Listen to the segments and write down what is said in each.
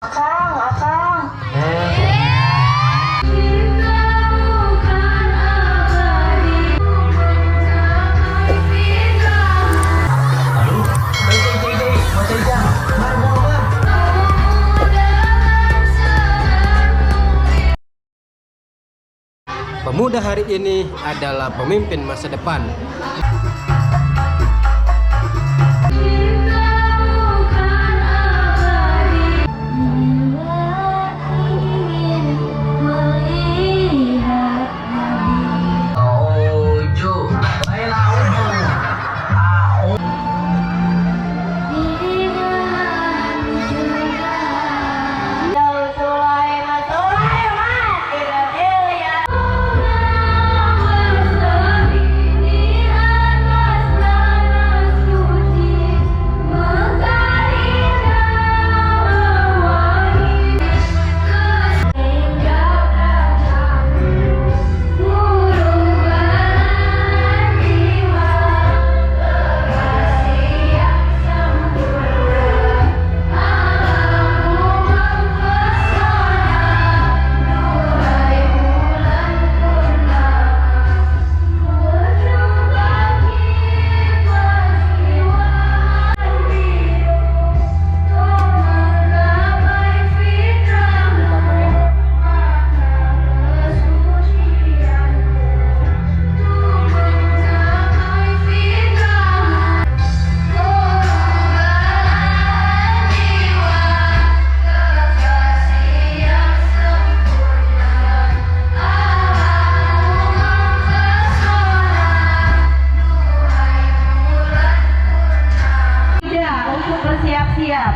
Akang, akang. Pemuda hari ini adalah pemimpin masa depan. Bersiap-siap.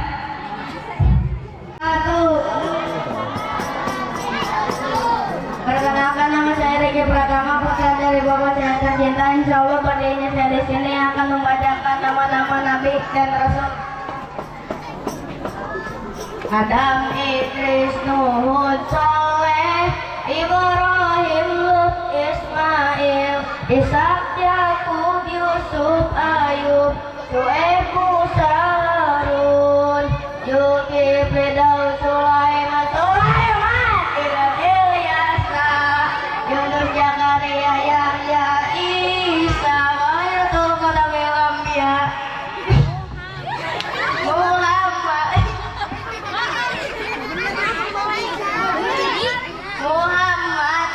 Perkenalkan, nama saya Riki Pratama, putra dari Bapak saya tercinta. Insya Allah pada ini saya di sini akan membacakan nama-nama Nabi dan Rasul. Adam, Idris, Nuh, Saleh, Ibrahim, Lut, Ismail, Ishak, Yakub, Yusuf, Ayub, Shu'aib, Musa, Harun, Zulkifli, Daud, Sulaiman, Ilyasa, Yunus, Zakaria, Yahya, Isa, Khairul Qadamil Anbiya, Muhammad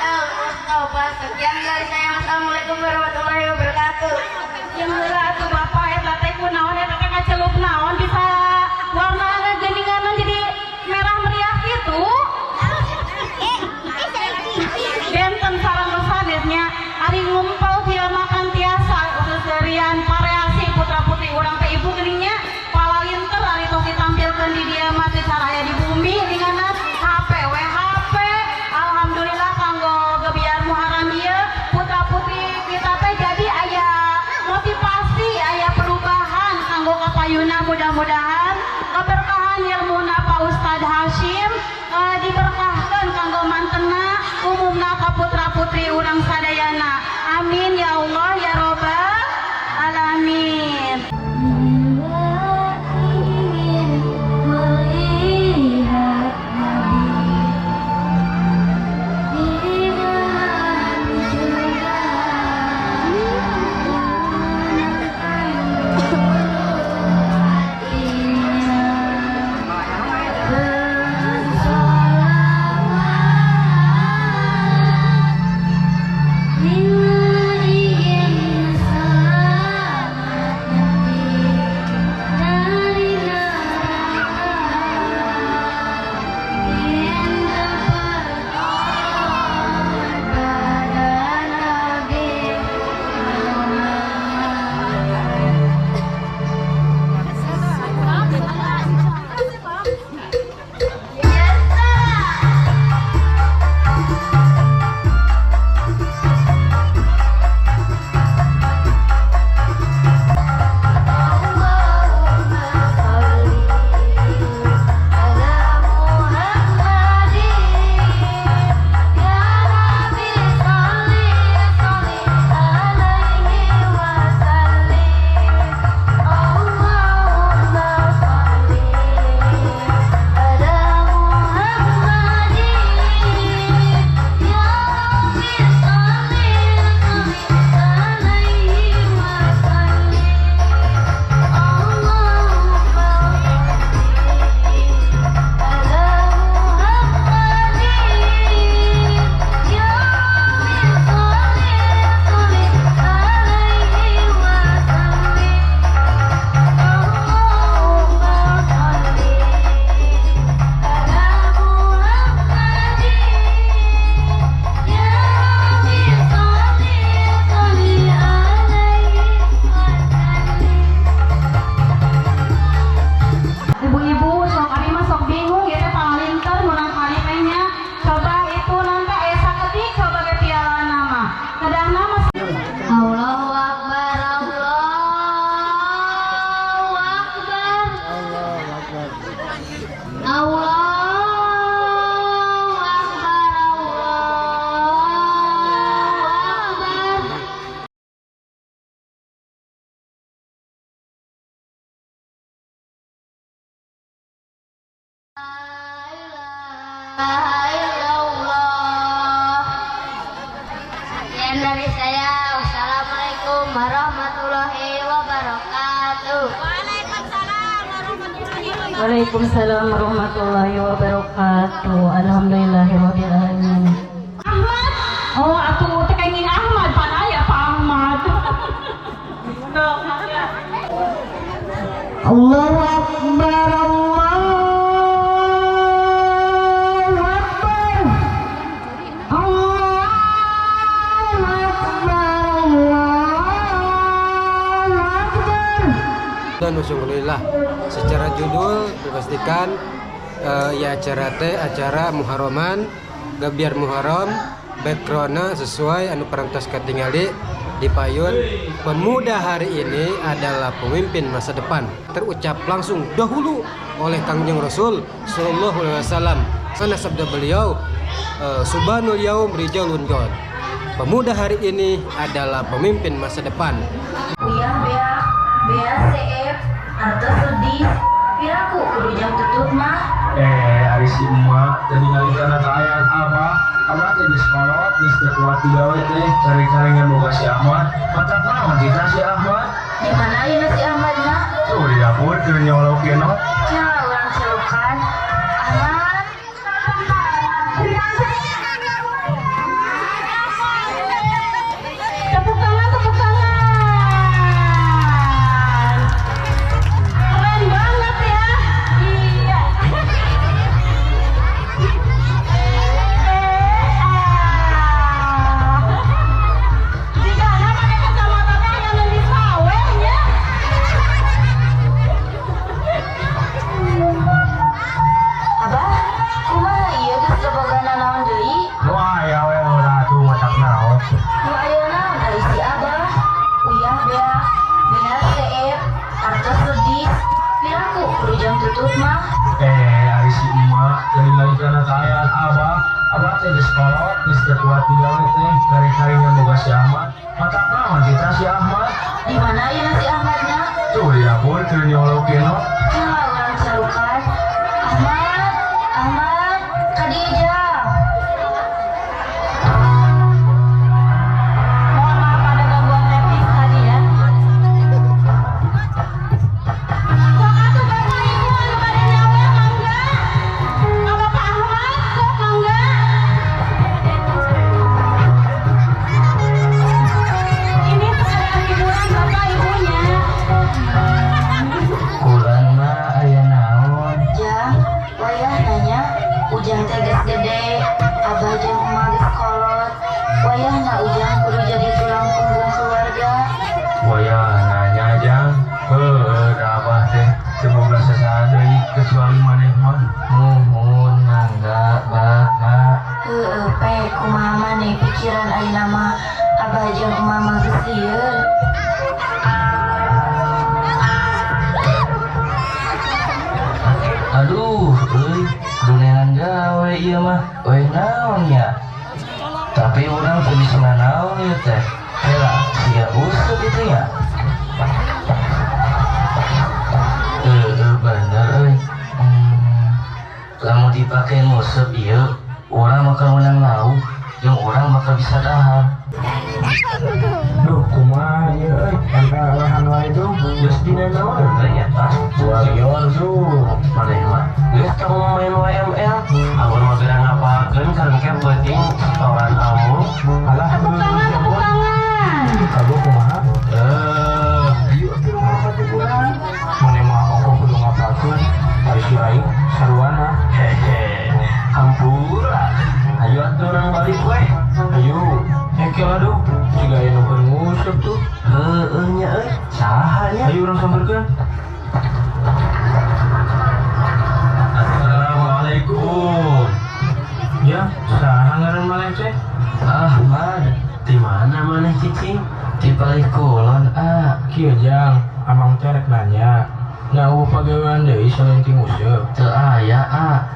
Al-Mustafa. Sekian dari saya. Assalamualaikum warahmatullahi wabarakatuh. Yang heula atuh Bapak eta teh kunaon eta teh ngacelup naon bisa warna geningan jadi merah meriah gitu. Benten sareng sanesnya ari ngumpul dia makan tiasa seserian pareaksi putra-putri urang teh ibu geningnya palalinter ari tos ditampilkeun di dieu mah teh saraya di bumi ringanan HP we HP. Alhamdulillah kanggo gebiar Muharram ieu putra-putri kita teh jadi aya motivasi, aya perubahan kanggo kapayuna. Mudah-mudahan keberkahan ilmuna Pak Ustadz Hashim diberkahkan kanggo mantena umumna ka putra-putri urang sadayana. Amin ya Allah ya robbal alamin. illallah. Sekian dari saya. Wassalamualaikum warahmatullahi wabarakatuh. Waalaikumsalam warahmatullahi wabarakatuh. Alhamdulillahirabbil alamin. Ahmad, oh atuh teh kenging Ahmad pan aya Pak Ahmad. Allahu akbar, Allahu akbar, Allahu akbar, Allahu akbar. Dan alhamdulillah secara judul dipastikan ya acara Muharraman Gabiar Muharram backgroundnya sesuai anu perantos katingali di payun pemuda hari ini adalah pemimpin masa depan terucap langsung dahulu oleh Kangjeng Rasul sallallahu alaihi wasallam. Sana sabda beliau subhanul yaum rijalun god. Pemuda hari ini adalah pemimpin masa depan. Uyah bea CF atau sedih piraku kudu jam tutup mah. Ari si emak tadi ngalihkan ayat abah teh geus kolot geus teu kuat digawe teh cari-caringan boga si Ahmad mata naon kita si Ahmad Di mana ayeuna si Ahmad mah? tuh di dapur keur nyolokeun not Nya urang celukan. Ahmad. Tepuk tangan, tepuk tangan. Keren banget ya. Iya. Jika anak pakai kacamata teh yang lebih sawer ya. Abah, kumaha ieu geus kebogana naon deui? wah ya we ora tuh matak naon Nu ayeuna dari si Abah. Uyah bea CF atau sedih piraku kudu jam tutup mah. ari si emak tadi ngalihkan ayat abah teh geus kolot geus teu kuat digawe teh cari-caringan boga si Ahmad mata naon kita si Ahmad Di mana ayeuna si Ahmad mah? tuh di dapur keur nyolokeun not Nya urang celukan. Ahmad, Khadijah. Mohon maaf ada gangguan teknis tadi ya. Sok atuh Bapak Ibu anu bade nyawer mangga. Bapak Ahmad sok mangga. Ini sekalian hiburan Bapak Ibunya. kurang mah aya naon Jang, wayah nanya, ujang teh geus gede, abah jeung emak geus kolot. Wayahna ujang kudu jadi tulang punggung keluarga. Wayah nanya jang, abah teh semoga sesaat deui kecuali maneh mah muhun mangga Bapak. Heueuh pe, kumaha maneh pikiran ayeuna mah abah jeung emak mah geus lieur. Aduh, dunean gawe ieu mah, we naon ya? Tapi urang teu bisa naon ieu teh. Hela, sia useup itu ya. Bener euy. Lamun dipake museup ieu, urang bakal menang lauk, jeung urang bakal bisa dahar. Duh, kumaha ieu euy? Entah lahan wae dong. Geus dina naon ya tas? Warrior tuh. Maneh mah geus teu main WML. Amun mah geura ngapakeun karengke penting setoran amul. Alah, Tepuk tangan, tepuk tangan. Aduh, kumaha? Ayo atuh ngapati kurang. Maneh mah ongkoh kudu ngapakeun. Ari si aing saruana. Hehe. Hampura. Ayo atuh urang balik we. Ayo. Engkel aduh. Ciga aya nu keur nguseup tuh. Heueuh nya euy. Saha nya? Ayo urang samperkeun. Assalamualaikum. Ya, saha ngaran maneh teh? Ahmad. Di mana maneh cicing? Di balik kulon kieu jang, amang teh rek nanya. Ngeueuh pagawean deui selain ti nguseup. Teu aya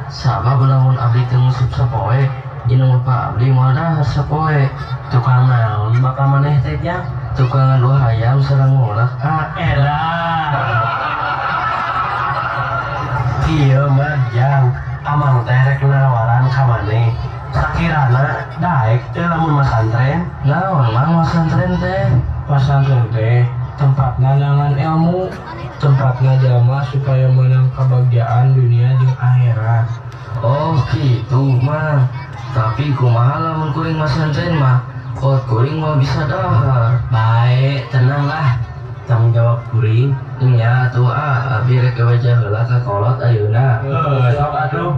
sabab lamun abdi teu nguseup sapoe, jeung Pak abdi moal dahar sapoe. Tukang naon bakal maneh teh jang? Tukang anu hayam sareng ngulek elah. Ieu mah jang, amang teh rek nawaran sempatna jalma supaya menang kebahagiaan dunia jeung akhirat. Oh gitu mah. Tapi kumaha lamun kuring mah santren mah. Kot kuring mah bisa dahar. Baik, tenanglah. Tanggung jawab kuring. Nya tuh abi rek wajah heula ka kolot ayeuna. Sok atuh.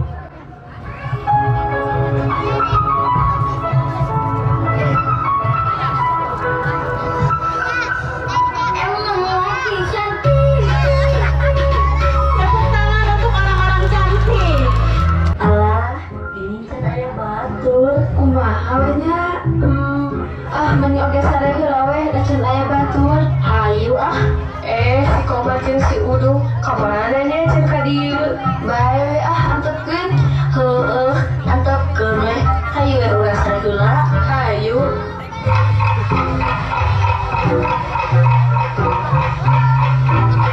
Tepuk tangan untuk orang-orang cantik. Alah, ini kan aya batur. Kumaha we nya? Meni oge sare heula we da can aya batur. Hayu si Kobar jeung si Udu kamana nya can ka dieu? Bae we antepkeun. Heueuh, antepkeun we. Hayu we urang sare heula. Hayu.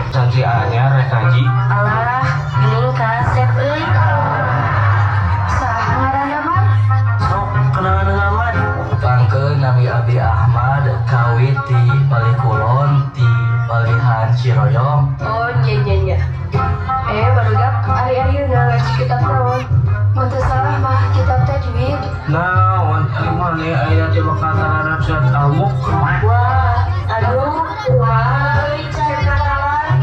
Canci anyar rek kaji. Alah, geuning kasep euy. Saha ngaranna mah? Sok kenalan ngaman. Pangkeun nami Abi Ahmad kawit ti Balikulon ti Balihan Ciroyong. Oh, nya. Barudak ari-ariuna ngaji kitab naon? Mun teu salah mah kitab tajwid. Naon iman nih aya di bakal surat al-mulk. Wah, aduh, euy can katalan.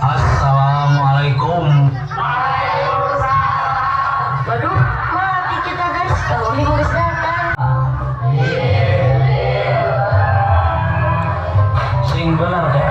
Assalamualaikum. Waduh, mati kita guys. Kalau ini geus datang. Sing bener teh.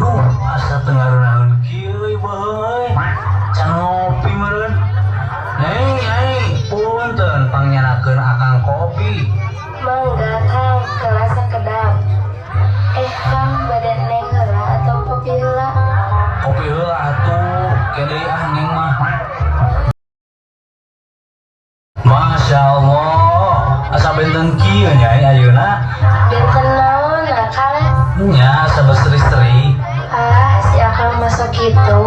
Duh, asa tengarunaun kieu beuy. Can ngopi meureun. Nyai, punten pangyanakeun akang kopi. Mangga Kang, kelas kedap. Kang, badan neng heula atau kopi heula? Kopi heula atuh, kedeui neng mah. Masya Allah, asa benten kieu nyai ayeuna. Benten naon Kang? Nya sabestri-stri. Si Akang masuk gitu.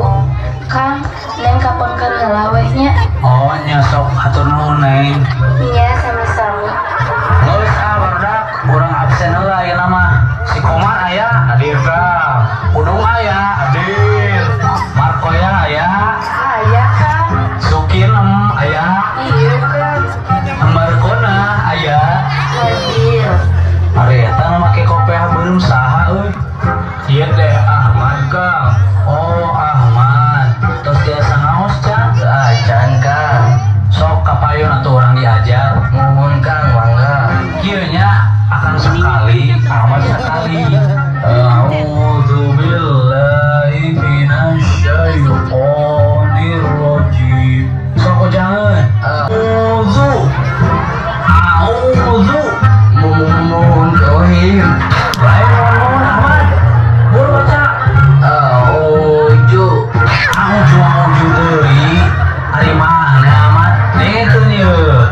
Kang, neng kapunkeun heula we nya. Oh, nya sok hatur nuhun neng. Nya sama-sama. Geus barudak, urang absen heula ayeuna mah. Si Komar aya, hadir Kang. Udung aya, hadir. Markoya aya, Aya Kang. Sukin aya, Iya Kang. Markona aya. Hadir. Ari eta nu make kopiah beureum saha euy? Ieu teh Ahmad Kang. Oh, Ahmad. Tos biasa ngaos can? Acan Kang. Sok kapayon atuh urang diajar. Nuhun Kang mangga. Kieu nya akan sekali, Ahmad sekali. A'udzu billahi minasyaitonir rajim. Sok jangan. A'udzu. Mumun dohim. Lain mohon Ahmad. Buru baca. Auju. Auju deui. Ari mana Ahmad? Nekeun ieu.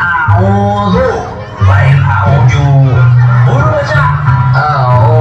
A'udzu. Lain auju. Buru baca. Auju.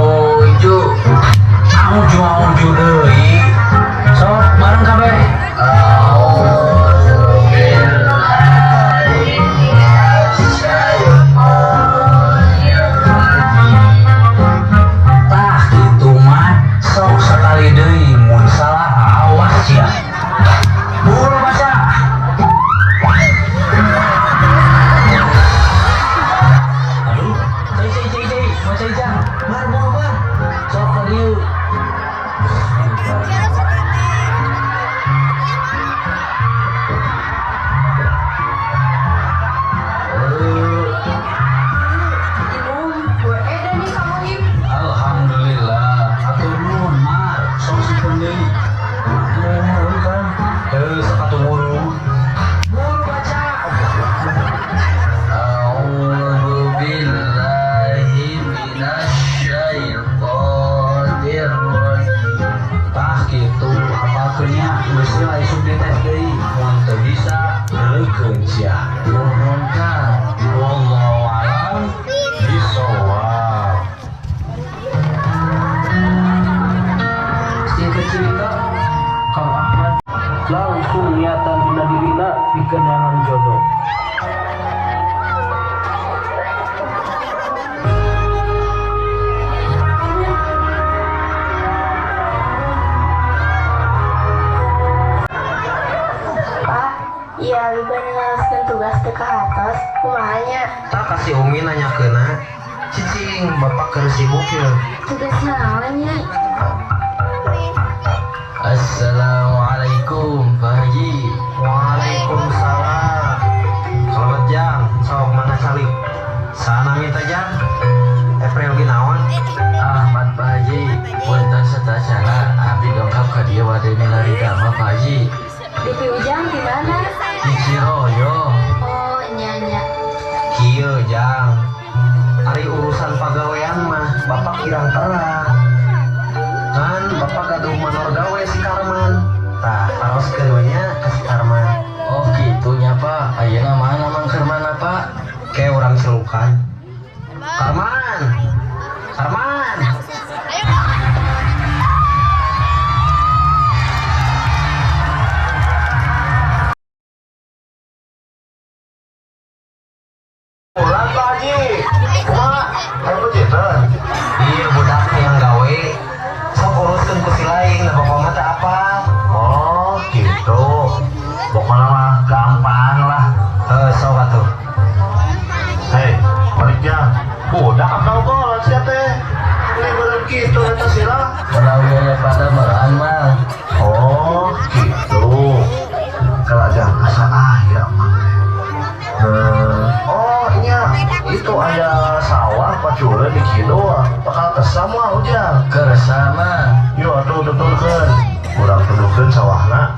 langsung dites deui mun teu bisa neukeun sia. Nuhun Kang. Wallahu a'lam bishawab. Singkat cerita, Kang Ahmad langsung niatan dina dirina pikeun nyangan jodoh. Pak, iya juga ngalaskan tugas teu ka atas. Kumahanya Tak kasih Umi nanya kena, cicing bapak keur sibuk ya. tugas naonnya? Assalamualaikum Pak Haji. Waalaikumsalam. Selamat jam, sok mana salib. Sana minta jam. April ginawan. Ahmad Pak Haji. Punten satasana abdi dongkap ka dieu wade milari dama Pak Haji. Di Ujang di mana? Di Ciroyo. Oh, nya. Kieu jang. Ari urusan pagawean mah bapak kirang terang. Kan bapak gaduh manor gawe si Karman. Tah, taroskeun we nya ka si Karman. Oh gitunya Pak. Ayeuna mana Mang Karmana Pak? Kayak orang selukan. Karman. Karman. Pulang Pak Haji. Kumaha? Ayo bejeun. Iya budak yang gawe. Sok uruskeun ku si lain, nah bapak mah teh apa? Oh, gitu. Pokoknya mah gampang lah. Sok atuh. Hei, baliknya. Budak atau kolot sia teh? Ini bener gitu eta sila. Menawi aya pada meureun Mang. Oh, gitu. Kelajang asa aya mah. Oh iya, itu aya sawah pacureun di kieu bakal kesam mah ujang. Kersa Mang. Yo atuh tuturkeun. Urang tuduhkeun sawahna.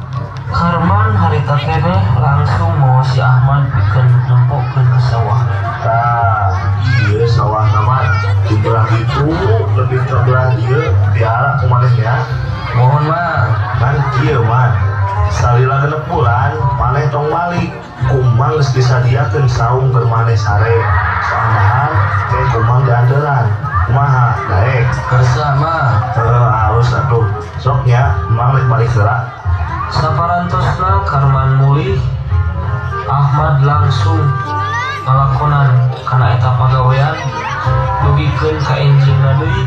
Karman harita keneh langsung mau si Ahmad pikeun nempokeun ke sawah. Tah, ieu sawah nama di belah itu lebih ke belah ieu tiara kumaneh ya. Mohon Mang. Kan kieu mah salila genep bulan maneh tong balik. Kumang geus disadiakeun saung keur maneh sare. Soal teh kumang dianderan. Kumaha daek? Kersa Mang. Halus atuh. Sok nya mang rek balik heula. Saparantosna Karman mulih, Ahmad langsung ngalakonan kana eta pagawean dugikeun ka enjingna deui.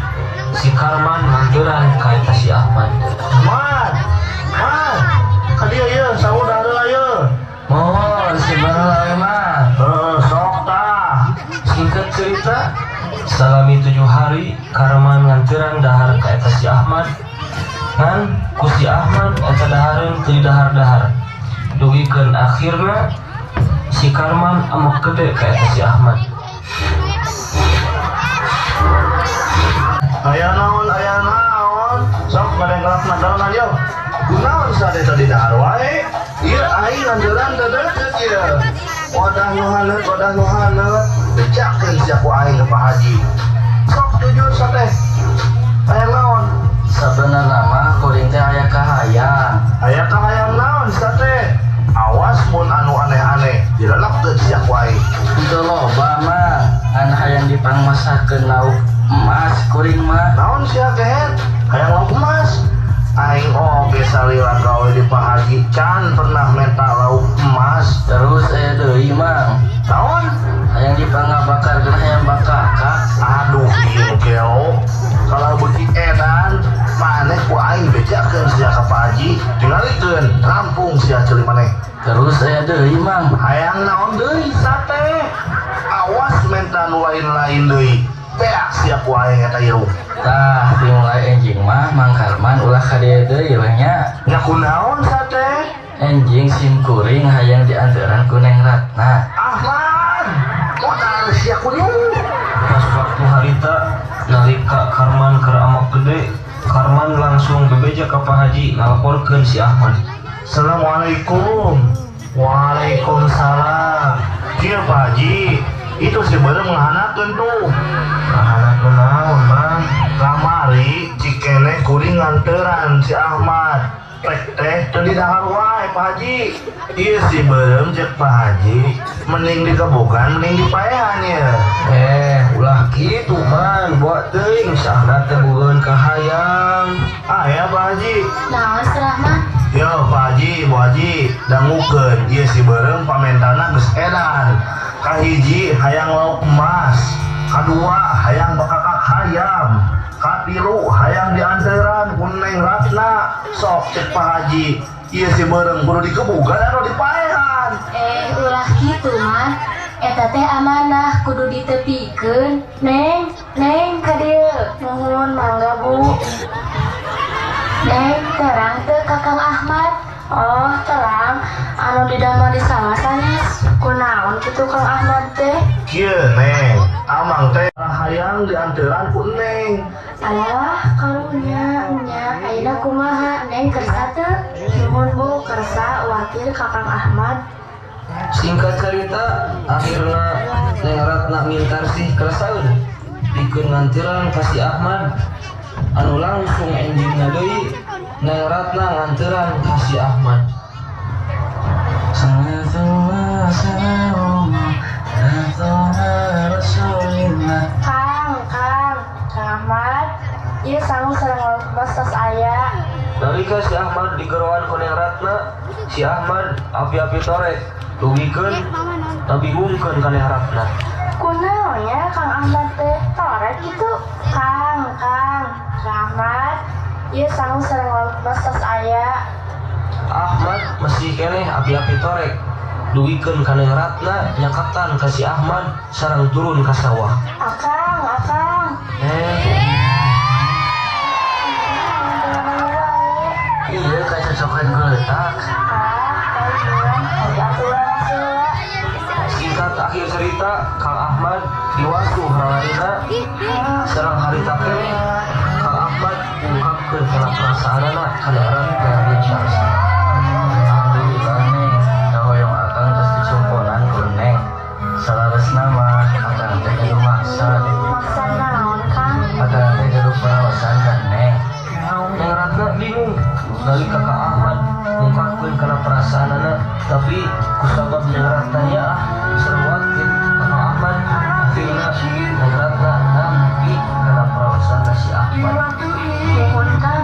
Si Karman nganggeran ka eta si Ahmad. Man, ka dieu ieu saudara ieu. Mohon si baheula Mang. Sok tah. Singkat cerita, salami 7 hari Karman nganteran dahar ka eta si Ahmad. Ngan ku si Ahmad eta dahareun teu dahar-dahar. Dugikeun akhirna si Karman amok gede ka eta si Ahmad. Aya naon? Sok ngadengkelak nadalan ieu. Kunaon sade tadi dahar wae? Ieu aing nganderan deudeut ieu. Wadah nu haneut, bejakeun sia ku aing Pak Haji. Sok jujur sateh. Aya naon? Sabenerna mah kuring teh aya kahayang. Aya kahayang naon sateh? Awas mun anu aneh-aneh, dilelepkeun sia ku aing. Teu loba mah. Ngan hayang dipangmasakeun lauk emas kuring mah. Naon sia kehet? Hayang lauk emas. Aing oge salila gawe di Pak Haji can pernah minta lauk emas. Terus aya deui Mang. Naon? Hayang dipangabakarkeun hayang bakaka. Aduh ieu gelo. Kalau beuki edan, maneh ku aing bejakeun sia ka Pak Haji, tingalikeun rampung sia ceuli maneh. Terus aya deui Mang. Hayang naon deui sate? Awas menta nu lain-lain deui. Beak sia ku aing eta irung. Tah dimulai enjing mah Mang Karman ulah ka dieu deui we nya. Nya kunaon sate? Enjing sim kuring hayang dianteran ku Neng Ratna. Ahmad, modal sia kuning. Pas waktu harita nalika Karman keur amok gede, Karman langsung bebeja ka Pak Haji ngalaporkeun si Ahmad. Assalamualaikum. Waalaikumsalam. Kieu Pak Haji, itu si beureuh ngahanakeun tuh. Ngahanakeun naon, Mang? Kamari cikeneh kuring nganteran si Ahmad. Rek teh tadi dahar wae Pak Haji. Iya sih belum cek Pak Haji. Mending di kebogan, mending di paehan ya. Ulah gitu man, buat teuing sahna teh bueun ka hayam. Ah ya Pak Haji. Nah, serah mah. Yo Pak Haji, Bu Haji, dangukeun ieu si beureum pamentana geus edan. Kahiji hayang lauk emas, kadua hayang bakakak hayam, katilu hayang dianteran ku Neng Ratna. Sok cek Pak Haji, ieu si beureum kudu dikebugan atau dipaehan. Ulah gitu mah. Eta teh amanah kudu ditepikeun. Neng ka dieu. Nuhun mangga Bu. Neng, terang teu Kakang Ahmad. Oh, terang. Anu didamel di sawasanes. Kunaon kitu Kang Ahmad teh? Kieu Neng, amang teh hayang dianteran ku Neng. Alah, karunya nya ayeuna kumaha? Neng kersa teu? Nuhun Bu, kersa wakil Kakang Ahmad. Singkat cerita, akhirnya Neng Ratna mintar sih kerasaun pikeun ngantiran ka si Ahmad. Anu langsung enjingna deui Neng Ratna ngantiran ka si Ahmad. Kang Ahmad, ieu sangu sareng bastos aya. Nalika si Ahmad digeroan ku Neng Ratna, si Ahmad api-api torek dugikeun tabingungkeun ka Neng Ratna. Kunaonnya Kang Ahmad teh torek gitu? Kang Ahmad, ieu sangu sareng bastos aya. Ahmad masih keneh api-api torek dugikeun ka Neng Ratna nyakatan ka si Ahmad sareng turun ka sawah. Akang. Iya kaca coklat geletak. Singkat akhir cerita, Kang Ahmad diwasu haralaina sareng harita keneh Kang Ahmad ungkapkeun kana perasaanana ka Neng Ratna jeung Syahsa. Alhamdulillah Neng, kahoyong akang geus dicumponan ku Neng. Salaresna mah akang teh kudu maksa. Maksa naon Kang? Akang teh kudu perawasan ka Neng. Neng Ratna bingung nalika Kang Ahmad ungkapkeun kana perasaanana, tapi kusabab Neng Ratna nya sareng wakil Kang Ahmad, akhirna Neng Ratna nampi kana perawasan si Ahmad. Nuhun Kang.